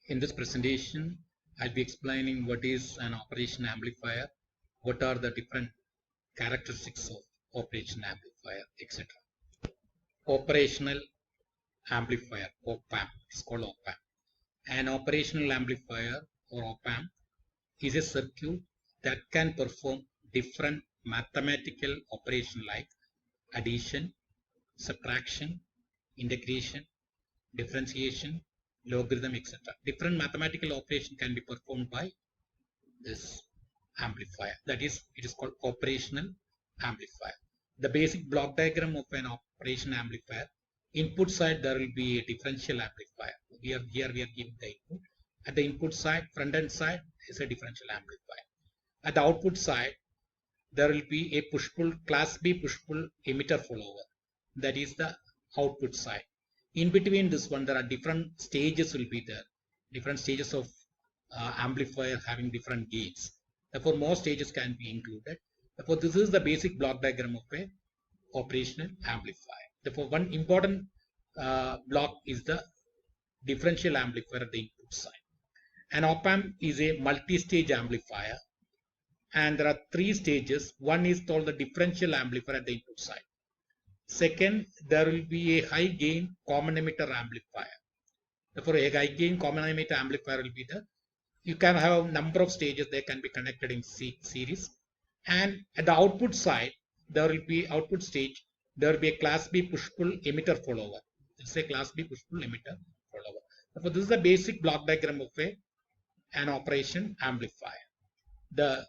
In this presentation, I'll be explaining what is an operation amplifier, what are the different characteristics of operation amplifier, etc. Operational amplifier, op-amp, it's called op-amp. An operational amplifier or op-amp is a circuit that can perform different mathematical operations like addition, subtraction, integration, differentiation, logarithm, etc. Different mathematical operation can be performed by this amplifier. That is, it is called operational amplifier. The basic block diagram of an operation amplifier. Input side there will be a differential amplifier. Here we are giving the input. At the input side, front end side is a differential amplifier. At the output side, there will be a push-pull, class B push-pull emitter follower. That is the output side. In between this one, there are different stages will be there. Different stages of amplifier having different gains. Therefore, more stages can be included. Therefore, this is the basic block diagram of a operational amplifier. Therefore, one important block is the differential amplifier at the input side. An op-amp is a multi-stage amplifier, and there are three stages. One is called the differential amplifier at the input side. Second, there will be a high gain common emitter amplifier. Therefore, a high gain common emitter amplifier will be you can have a number of stages, they can be connected in series. And at the output side, there will be output stage, there will be a class B push-pull emitter follower. It's a class B push-pull emitter follower. Therefore, this is the basic block diagram of an operation amplifier. The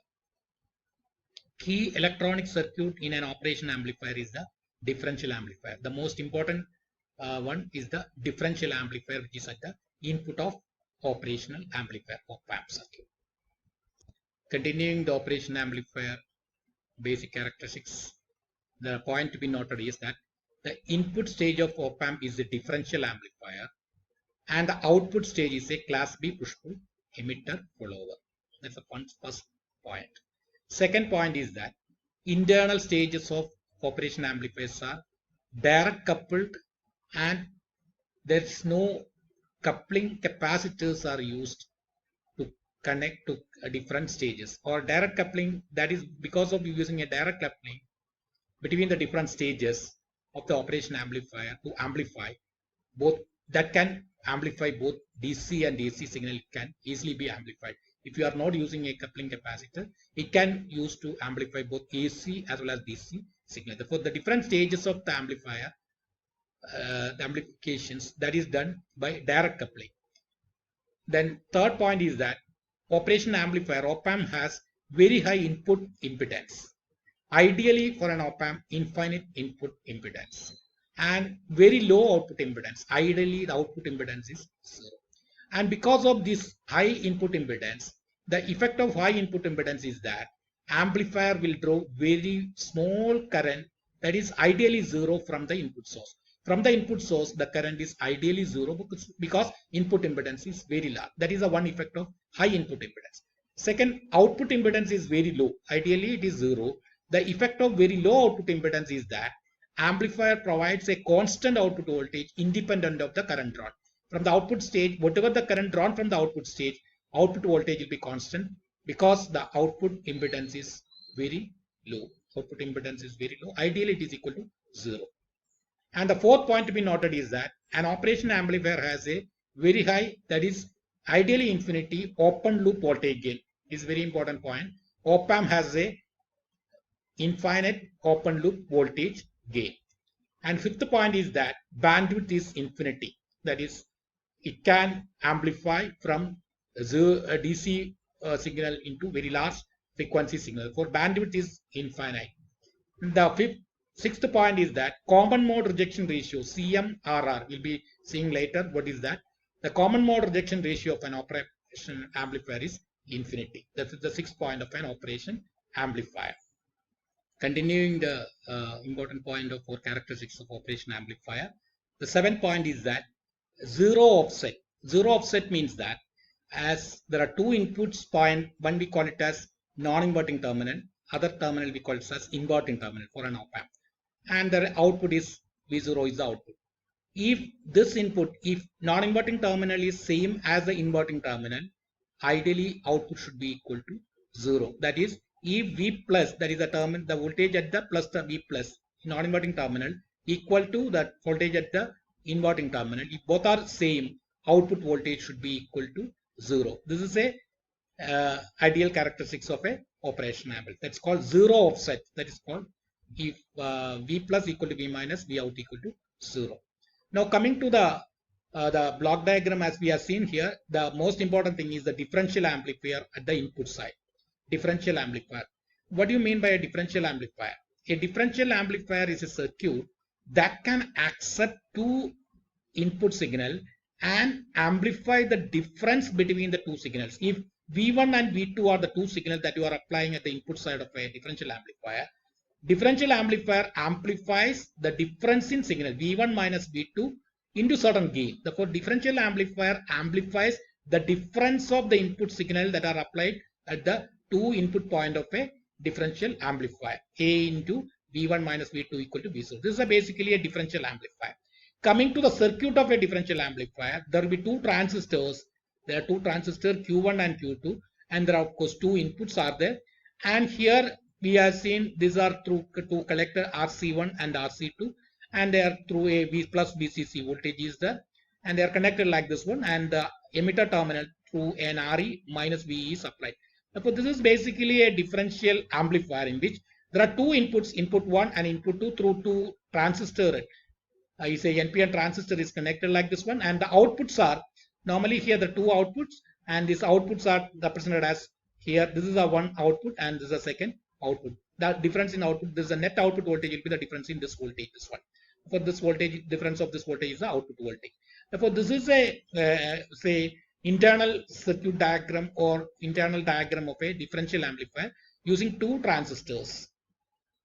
key electronic circuit in an operation amplifier is the differential amplifier. The most important one is the differential amplifier, which is at the input of operational amplifier op-amp circuit. Continuing the operation amplifier basic characteristics, the point to be noted is that the input stage of op-amp is a differential amplifier and the output stage is a class B push-pull emitter follower. That's the first point. Second point is that internal stages of operation amplifiers are direct coupled and there is no coupling capacitors are used to connect to different stages, or direct coupling, that is because of using a direct coupling between the different stages of the operation amplifier to amplify both, that can amplify both DC and AC signal. It can easily be amplified. If you are not using a coupling capacitor, it can use to amplify both AC as well as DC signal. Therefore, the different stages of the amplifier, the amplifications, that is done by direct coupling. Then third point is that operation amplifier op-amp has very high input impedance. Ideally for an op-amp, infinite input impedance and very low output impedance. Ideally the output impedance is 0. And because of this high input impedance, the effect of high input impedance is that amplifier will draw very small current, that is ideally 0 from the input source. From the input source, the current is ideally 0 because input impedance is very large. That is the one effect of high input impedance. Second, output impedance is very low. Ideally, it is 0. The effect of very low output impedance is that amplifier provides a constant output voltage independent of the current drawn. From the output stage, whatever the current drawn from the output stage, output voltage will be constant because the output impedance is very low. Output impedance is very low. Ideally, it is equal to 0. And the fourth point to be noted is that an operation amplifier has a very high, that is ideally infinity open loop voltage gain. Is very important point. Op-amp has a infinite open loop voltage gain. And fifth point is that bandwidth is infinity. That is, it can amplify from DC signal into very large frequency signal. For bandwidth is infinite. The sixth point is that common mode rejection ratio, CMRR, we'll be seeing later what is that. The common mode rejection ratio of an operation amplifier is infinity. That is the sixth point of an operation amplifier. Continuing the important point of four characteristics of operation amplifier, the seventh point is that zero offset. Zero offset means that as there are two inputs point, one we call it as non-inverting terminal, other terminal we call it as inverting terminal for an op-amp, and the output is V0 is the output. if this input, if non-inverting terminal is same as the inverting terminal, ideally output should be equal to 0. That is, if V plus, that is the terminal, the voltage at the plus the V plus non-inverting terminal equal to the voltage at the inverting terminal, if both are same, output voltage should be equal to 0. This is a ideal characteristics of a operation amplifier. That's called zero offset. That is called if V plus equal to V minus, V out equal to 0. Now coming to the block diagram, as we have seen here, the most important thing is the differential amplifier at the input side. Differential amplifier. What do you mean by a differential amplifier? A differential amplifier is a circuit that can accept two input signal and amplify the difference between the two signals. If V1 and V2 are the two signals that you are applying at the input side of a differential amplifier amplifies the difference in signal V1 minus V2 into certain gain. Therefore, differential amplifier amplifies the difference of the input signal that are applied at the two input point of a differential amplifier. A into V1 minus V2 equal to V0. This is basically a differential amplifier. Coming to the circuit of a differential amplifier, there will be two transistors. There are two transistors Q1 and Q2, and there are of course two inputs are there. And here we have seen these are through two collector RC1 and RC2, and they are through a V plus VCC voltage is there, and they are connected like this one, and the emitter terminal through an RE minus VE is applied. Therefore, this is basically a differential amplifier in which there are two inputs, input 1 and input 2 through two transistor. I say NPN transistor is connected like this one, and the outputs are normally here the two outputs, and these outputs are represented as here. This is a one output, and this is a second output. The difference in output, this is the net output voltage will be the difference in this voltage, this one. For this voltage, difference of this voltage is the output voltage. Therefore, this is a say internal circuit diagram or internal diagram of a differential amplifier using two transistors.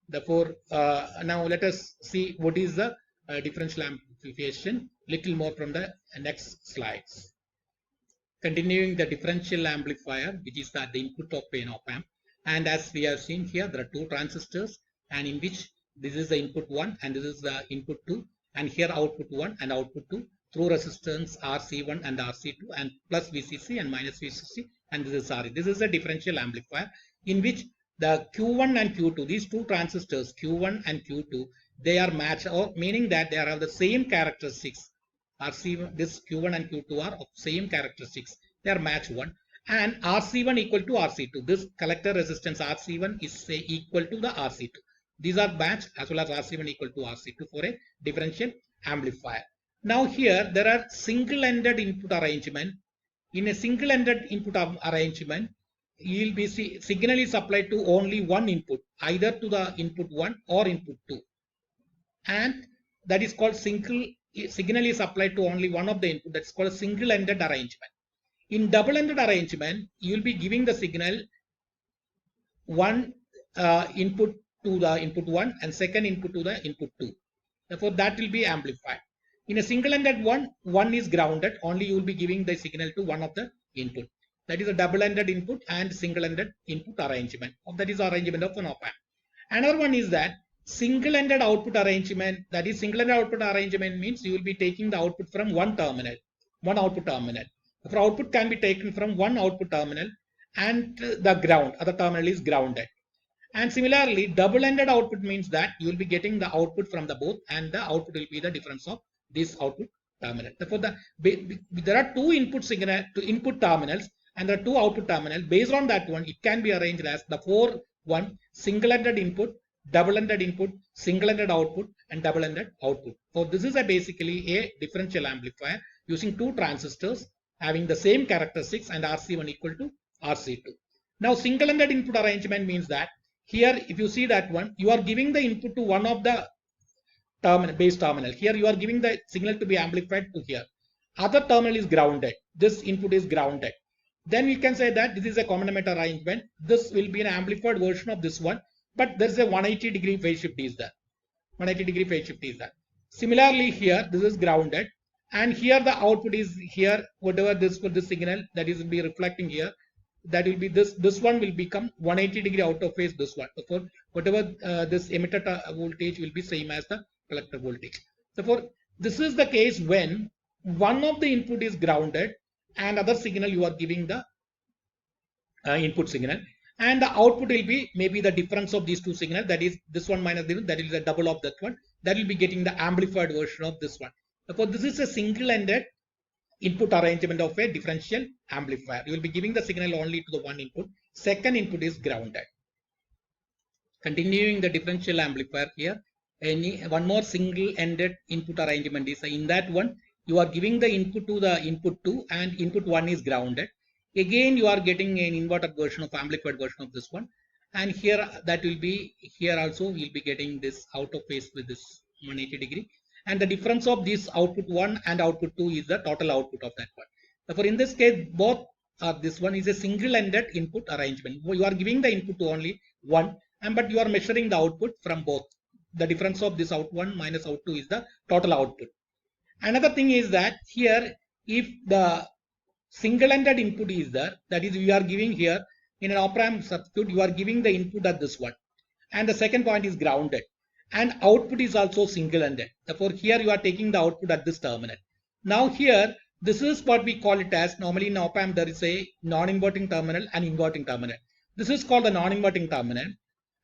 Therefore, now let us see what is the differential amplification little more from the next slides. Continuing the differential amplifier, which is the input of an op-amp, and as we have seen here, there are two transistors, and in which this is the input 1 and this is the input 2, and here output 1 and output 2 through resistance RC1 and RC2 and plus VCC and minus VCC, and this is RE. This is a differential amplifier in which the Q1 and Q2, these two transistors Q1 and Q2, they are matched, or meaning that they are of the same characteristics. RC1, this Q1 and Q2 are of same characteristics. They are match 1, and RC1 equal to RC2. This collector resistance RC1 is say equal to the RC2. These are matched as well as RC1 equal to RC2 for a differential amplifier. Now here there are single-ended input arrangement. In a single-ended input arrangement, you will be signal is applied to only one input, either to the input 1 or input 2, and that is called signal is applied to only one of the input. That's called a single-ended arrangement. In double-ended arrangement, you will be giving the signal one input to the input 1 and second input to the input 2. Therefore, that will be amplified. In a single-ended one is grounded. Only you will be giving the signal to one of the input. That is a double-ended input and single-ended input arrangement. That is arrangement of an op-amp. Another one is that single-ended output arrangement. That is single-ended output arrangement means you will be taking the output from one terminal, one output terminal. The output can be taken from one output terminal and the ground, other terminal is grounded. And similarly, double-ended output means that you will be getting the output from the both, and the output will be the difference of this output terminal. Therefore, there are two input signal, two input terminals, and there are two output terminals. Based on that one, it can be arranged as the 4-1 single-ended input, double-ended input, single-ended output, and double-ended output. So this is basically a differential amplifier using two transistors having the same characteristics and RC1 equal to RC2. Now, single-ended input arrangement means that here, if you see that one, you are giving the input to one of the terminal, base terminal. Here you are giving the signal to be amplified to here. Other terminal is grounded. This input is grounded. Then we can say that this is a common emitter arrangement. This will be an amplified version of this one, but there is a 180-degree phase shift is there. 180-degree phase shift is there. Similarly, here this is grounded, and here the output is here. Whatever this signal that is will be reflecting here, that will be this one will become 180-degree out of phase this one. Therefore, whatever this emitter voltage will be same as the collector voltage. Therefore, This is the case when one of the input is grounded and other signal you are giving the input signal, and the output will be maybe the difference of these two signals, that is this one minus this one, that is the double of that one, that will be getting the amplified version of this one. Therefore, this is a single-ended input arrangement of a differential amplifier. You will be giving the signal only to the one input. Second input is grounded. Continuing the differential amplifier here, one more single-ended input arrangement is in that one you are giving the input to the input 2 and input 1 is grounded. Again you are getting an inverted version of amplified version of this one, and here that will be here also we'll be getting this out of phase with this 180 degree, and the difference of this output 1 and output 2 is the total output of that one. Therefore, in this case both this one is a single-ended input arrangement. You are giving the input to only one, but you are measuring the output from both. The difference of this out 1 minus out 2 is the total output. Another thing is that here if the single-ended input is there, that is we are giving here in an op-amp circuit, you are giving the input at this one, and the second point is grounded, and output is also single-ended. Therefore, here you are taking the output at this terminal. Now here this is what we call it as, normally in op-amp there is a non-inverting terminal and inverting terminal. This is called the non-inverting terminal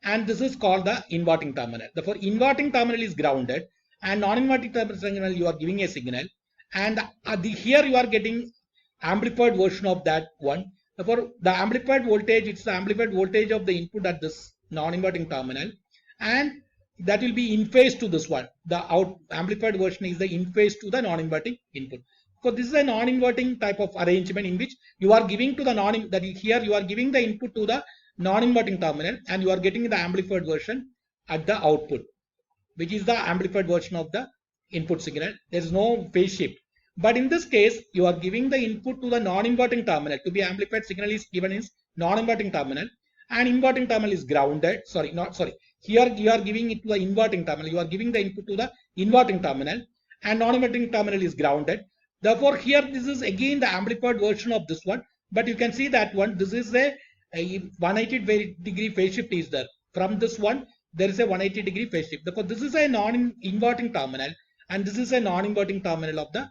and this is called the inverting terminal. Therefore, inverting terminal is grounded and non-inverting terminal you are giving a signal, and here you are getting amplified version of that one. Therefore, the amplified voltage, it's the amplified voltage of the input at this non-inverting terminal, and that will be in phase to this one. The amplified version is the in phase to the non-inverting input. So this is a non-inverting type of arrangement in which you are giving to the that is here you are giving the input to the non-inverting terminal and you are getting the amplified version at the output, which is the amplified version of the input signal. There is no phase shift. But in this case, you are giving the input to the non-inverting terminal. To be amplified signal is given is non-inverting terminal, and inverting terminal is grounded. Here you are giving it to the inverting terminal. You are giving the input to the inverting terminal, and non-inverting terminal is grounded. Therefore, here this is again the amplified version of this one. But you can see that one. This is a 180 degree phase shift is there. From this one, there is a 180 degree phase shift. Therefore, this is a non-inverting terminal, and this is a non-inverting terminal of the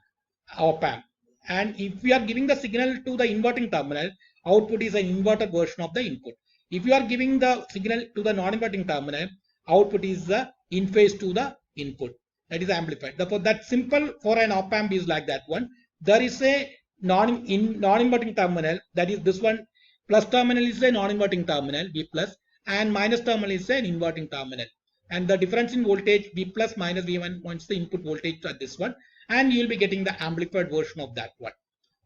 op-amp. And if we are giving the signal to the inverting terminal, output is an inverted version of the input. If you are giving the signal to the non-inverting terminal, output is the in phase to the input, that is amplified. Therefore, that simple for an op-amp is like that one. There is a non-inverting terminal, that is this one, plus terminal is a non-inverting terminal V plus, and minus terminal is an inverting terminal, and the difference in voltage V plus minus V1 points the input voltage at this one, and you will be getting the amplified version of that one.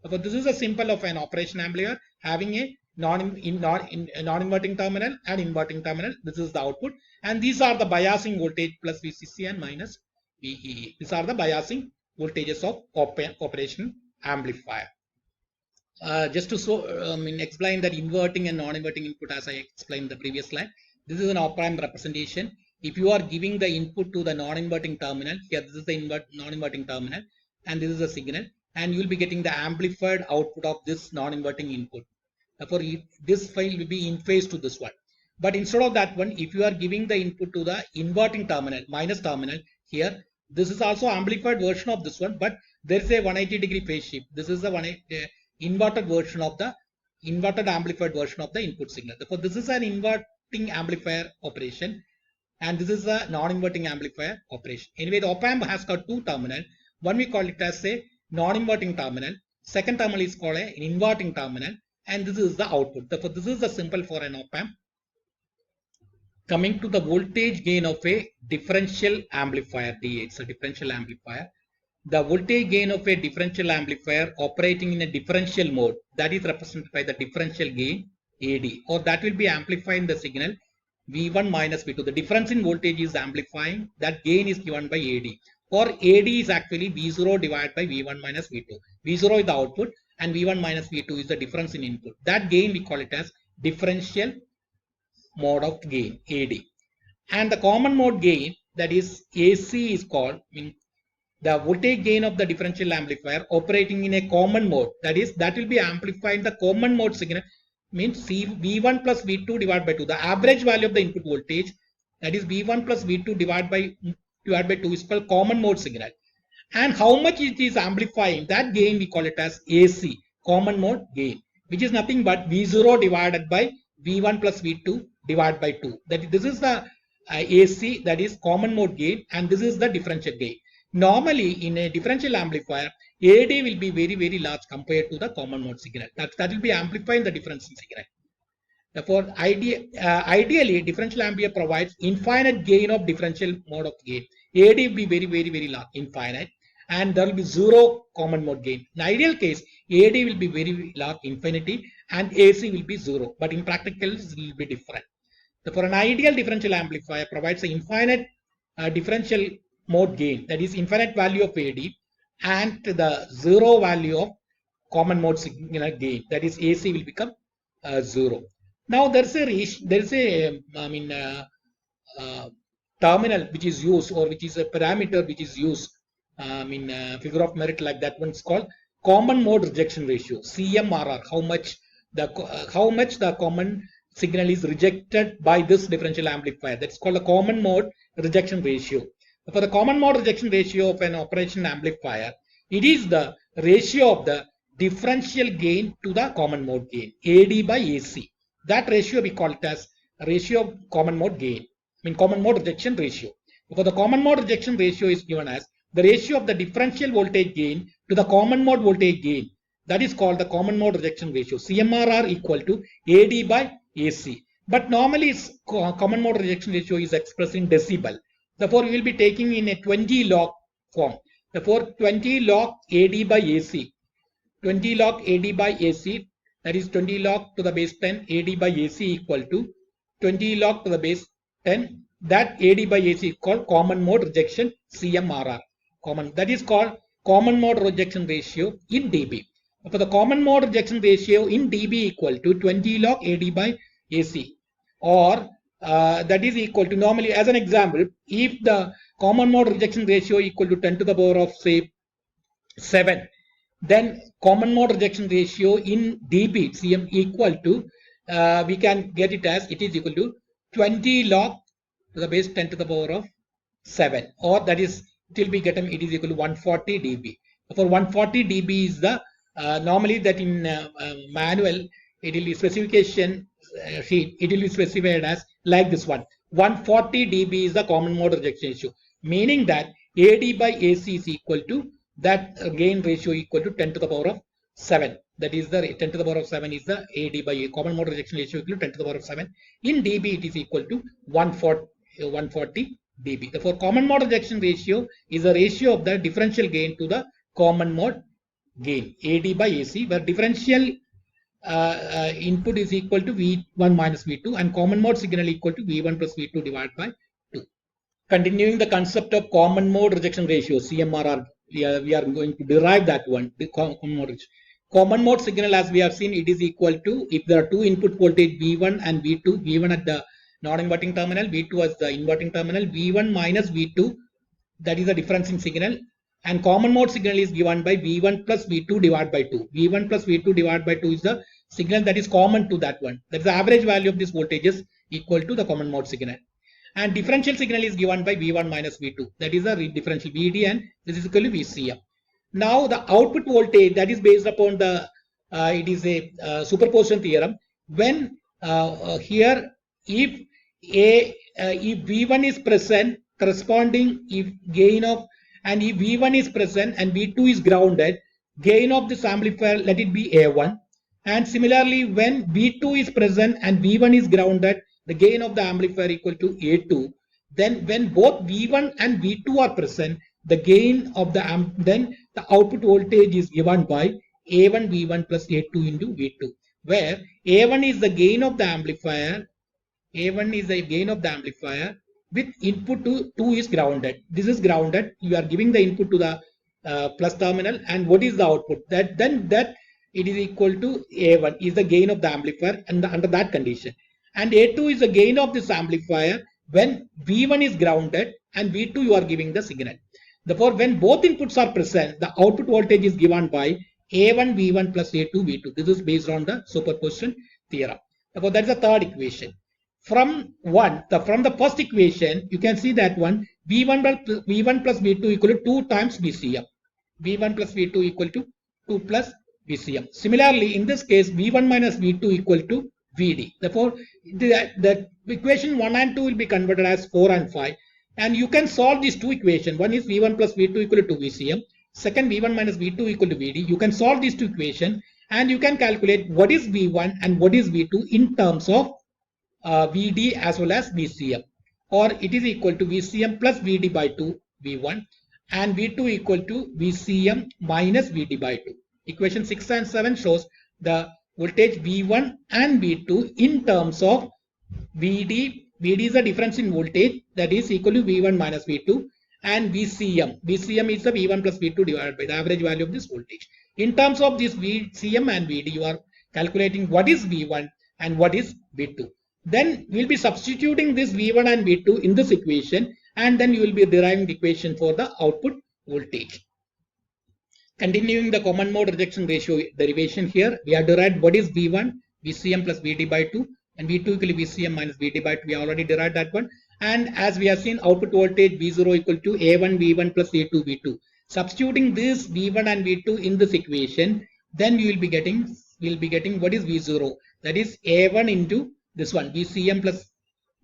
So this is a symbol of an operation amplifier having a non-inverting terminal and inverting terminal. This is the output, and these are the biasing voltage plus VCC and minus VEE. These are the biasing voltages of operation amplifier. Just to explain that inverting and non-inverting input, as I explained in the previous slide, this is an op-amp representation. If you are giving the input to the non-inverting terminal, here this is the non-inverting terminal and this is the signal, and you will be getting the amplified output of this non-inverting input. Therefore, this file will be in phase to this one. But instead of that one, if you are giving the input to the inverting terminal, minus terminal, here this is also amplified version of this one, but there is a 180 degree phase shift. This is the inverted version of the inverted amplified version of the input signal. Therefore, this is an inverting amplifier operation, and this is a non-inverting amplifier operation. Anyway, the op-amp has got two terminals. One we call it as a non-inverting terminal. Second terminal is called an inverting terminal, and this is the output. Therefore, this is the symbol for an op-amp. Coming to the voltage gain of a differential amplifier, DA, it's a differential amplifier. The voltage gain of a differential amplifier operating in a differential mode, that is represented by the differential gain AD, or that will be amplifying the signal V1 minus V2. The difference in voltage is amplifying, that gain is given by AD, or AD is actually V0 divided by V1 minus V2. V0 is the output and V1 minus V2 is the difference in input. That gain we call it as differential mode of gain, AD. And the common mode gain, that is AC, is called the voltage gain of the differential amplifier operating in a common mode, that is that will be amplifying the common mode signal, means V1 plus V2 divided by 2. The average value of the input voltage, that is V1 plus V2 divided by 2 is called common mode signal. and how much it is amplifying, that gain we call it as AC, common mode gain, which is nothing but V0 divided by V1 plus V2 divided by 2. This is the AC, that is common mode gain, and this is the differential gain. Normally in a differential amplifier, AD will be very large compared to the common mode signal. That will be amplifying the difference in signal. Therefore, ideally, differential amplifier provides infinite gain of differential mode of gain. AD will be very large, infinite, and there will be zero common mode gain. In ideal case, AD will be very large, infinity, and AC will be zero. But in practical, it will be different. Therefore, an ideal differential amplifier provides an infinite differential mode gain, that is infinite value of AD, and the zero value of common mode signal gain, that is AC will become 0. Now there's a terminal which is used, or which is a parameter which is used in figure of merit, like that one is called common mode rejection ratio, CMRR. How much the common signal is rejected by this differential amplifier. That's called the common mode rejection ratio. For the common mode rejection ratio of an operation amplifier, it is the ratio of the differential gain to the common mode gain, AD by AC. That ratio we call it as ratio of common mode gain, common mode rejection ratio. For the common mode rejection ratio is given as the ratio of the differential voltage gain to the common mode voltage gain. That is called the common mode rejection ratio, CMRR, equal to AD by AC. But normally common mode rejection ratio is expressed in decibel. Therefore, we will be taking in a 20 log form. Therefore, 20 log AD by AC. 20 log AD by AC, that is 20 log to the base 10 AD by AC equal to 20 log to the base 10. That AD by AC is called common mode rejection, CMRR. That is called common mode rejection ratio in dB. For the common mode rejection ratio in dB equal to 20 log AD by AC, or that is equal to, normally as an example, if the common mode rejection ratio equal to 10 to the power of say 7, then common mode rejection ratio in dB CM equal to, we can get it as, it is equal to 20 log to the base 10 to the power of 7, or that is, till we get it is equal to 140 dB. For 140 dB is the normally that in manual, it will be specification sheet, it will be specified as like this one. 140 dB is the common mode rejection ratio, meaning that AD by AC is equal to that gain ratio equal to 10 to the power of 7. That is the 10 to the power of 7 is the AD by common mode rejection ratio equal to 10 to the power of 7. In dB, it is equal to 140 dB. Therefore, common mode rejection ratio is the ratio of the differential gain to the common mode gain, AD by AC, where differential input is equal to V1 minus V2 and common mode signal equal to V1 plus V2 divided by 2. Continuing the concept of common mode rejection ratio, CMRR, we are going to derive that one, the common mode signal, as we have seen, it is equal to, if there are two input voltage V1 and V2, V1 at the non-inverting terminal, V2 as the inverting terminal, V1 minus V2, that is the difference in signal, and common mode signal is given by V1 plus V2 divided by 2. V1 plus V2 divided by 2 is the signal that is common to that one. That is the average value of this voltages equal to the common mode signal. And differential signal is given by V1 minus V2. That is the differential VD, and this is equal to VCM. Now the output voltage, that is based upon the, it is a superposition theorem. When here, if V1 is present, corresponding if gain of, and if V1 is present and V2 is grounded, gain of this amplifier, let it be A1. And similarly, when V2 is present and V1 is grounded, the gain of the amplifier equal to A2. Then when both V1 and V2 are present, the gain of the then the output voltage is given by A1 V1 plus A2 into V2, where A1 is the gain of the amplifier, A1 is the gain of the amplifier with input to 2 is grounded. This is grounded. You are giving the input to the plus terminal, and what is the output? That it is equal to A1 is the gain of the amplifier, and under that condition. And A2 is the gain of this amplifier when V1 is grounded and V2 you are giving the signal. Therefore, when both inputs are present, the output voltage is given by A1 V1 plus A2 V2. This is based on the superposition theorem. Therefore, that is the third equation. From the first equation, you can see that one V1 plus V2 equal to 2 times VCM. V1 plus V2 equal to 2 plus VCM. Similarly, in this case, V1 minus V2 equal to VD. Therefore, the equation 1 and 2 will be converted as 4 and 5. And you can solve these two equations. One is V1 plus V2 equal to 2 VCM. Second, V1 minus V2 equal to VD. You can solve these two equations and you can calculate what is V1 and what is V2 in terms of VD as well as VCM, or it is equal to VCM plus VD by 2 V1 and V2 equal to VCM minus VD by 2. Equation 6 and 7 shows the voltage V1 and V2 in terms of VD. VD is the difference in voltage, that is equal to V1 minus V2, and VCM. VCM is the V1 plus V2 divided by the average value of this voltage. In terms of this VCM and VD, you are calculating what is V1 and what is V2. Then we'll be substituting this V1 and V2 in this equation, and then you will be deriving the equation for the output voltage. Continuing the common mode rejection ratio derivation, here we have derived what is V1, VCM plus VD by 2, and V2 equal to VCM minus VD by 2. We already derived that one. And as we have seen, output voltage V0 equal to A1 V1 plus A2 V2. Substituting this V1 and V2 in this equation, then we will be getting what is V0, that is A1 into this one VCM plus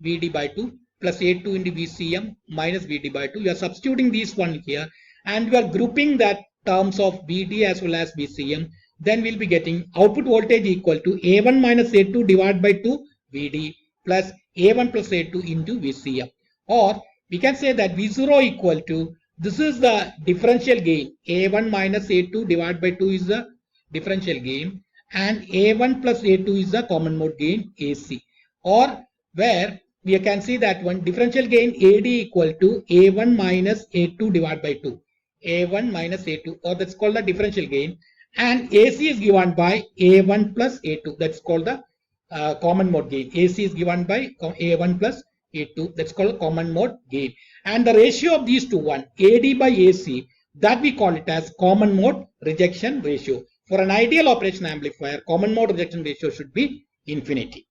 VD by 2 plus A2 into VCM minus VD by 2. You are substituting this one here and you are grouping that terms of VD as well as VCM. Then we'll be getting output voltage equal to A1 minus A2 divided by 2 VD plus A1 plus A2 into VCM. Or we can say that V0 equal to, this is the differential gain, A1 minus A2 divided by 2 is the differential gain, and A1 plus A2 is the common mode gain AC. Or where we can see that one differential gain AD equal to A1 minus A2 divided by 2. A1 minus A2, or that's called the differential gain, and AC is given by A1 plus A2, that's called the common mode gain. AC is given by A1 plus A2, that's called common mode gain. And the ratio of these two, one AD by AC, that we call it as common mode rejection ratio. For an ideal operation amplifier, common mode rejection ratio should be infinity.